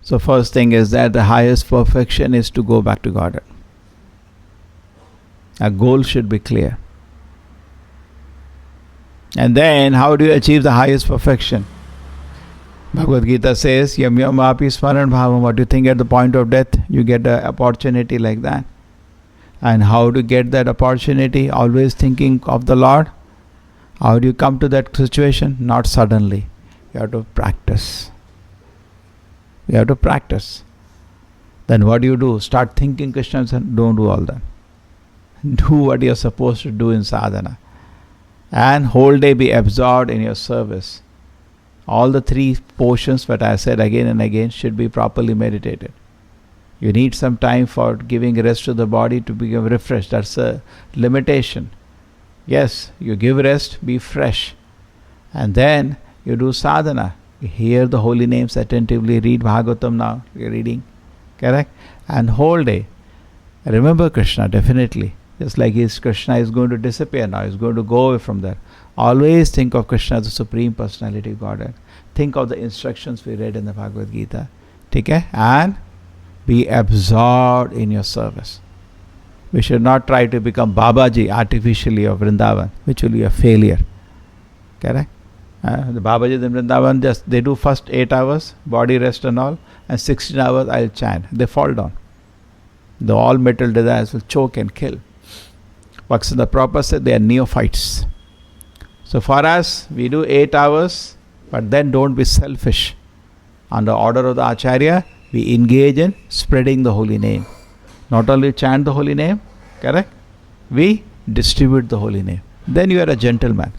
So first thing is that the highest perfection is to go back to Godhead. Our goal should be clear. And then how do you achieve the highest perfection? Bhagavad Gita says, Yam yam api smaran bhavam. What do you think at the point of death? You get an opportunity like that. And how to get that opportunity? Always thinking of the Lord. How do you come to that situation? Not suddenly. You have to practice. You have to practice. Then what do? Start thinking Krishna and don't do all that. Do what you are supposed to do in sadhana. And whole day be absorbed in your service. All the three portions that I said again and again should be properly meditated. You need some time for giving rest to the body to become refreshed. That's a limitation. Yes, you give rest, be fresh. And then you do sadhana. You hear the holy names attentively, read Bhagavatam now, you're reading. Correct? And whole day, remember Krishna, definitely. Just like Krishna is going to disappear now, he's going to go away from there. Always think of Krishna as the Supreme Personality of Godhead. Think of the instructions we read in the Bhagavad Gita. Okay? And be absorbed in your service. We should not try to become Babaji artificially of Vrindavan, which will be a failure. Correct? The Babaji in Vrindavan, they do first 8 hours, body rest and all, and 16 hours I'll chant. They fall down. The all metal desires will choke and kill. Bhaktivinoda Prabhupada said they are neophytes. So for us, we do 8 hours, but then don't be selfish. On the order of the Acharya, we engage in spreading the holy name. Not only chant the holy name, correct? We distribute the holy name. Then you are a gentleman.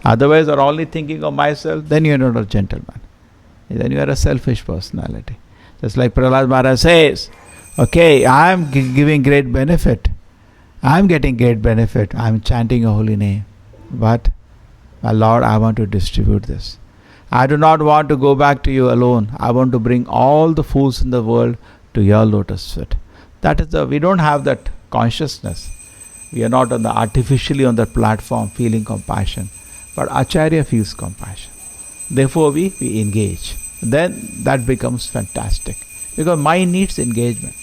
Otherwise, you are only thinking of myself, then you are not a gentleman. Then you are a selfish personality. Just like Prahlad Maharaj says, okay, I am giving great benefit. I am getting great benefit. I am chanting a holy name. But, my Lord, I want to distribute this. I do not want to go back to you alone. I want to bring all the fools in the world to your lotus feet. That is we don't have that consciousness. We are not artificially on that platform feeling compassion. But Acharya feels compassion. Therefore we engage. Then that becomes fantastic. Because mind needs engagement.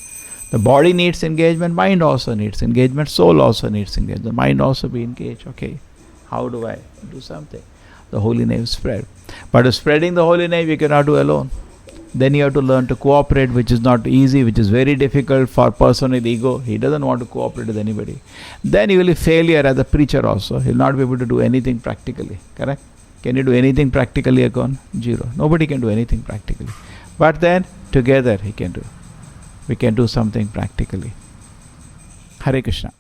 The body needs engagement, mind also needs engagement, soul also needs engagement. The mind also be engaged. Okay, how do I do something? The holy name spread. But spreading the holy name you cannot do alone. Then you have to learn to cooperate, which is not easy, which is very difficult for a person with ego. He doesn't want to cooperate with anybody. Then you will be failure as a preacher also. He will not be able to do anything practically. Correct? Can you do anything practically, Akon? Zero. Nobody can do anything practically. But then together he can do. We can do something practically. Hare Krishna.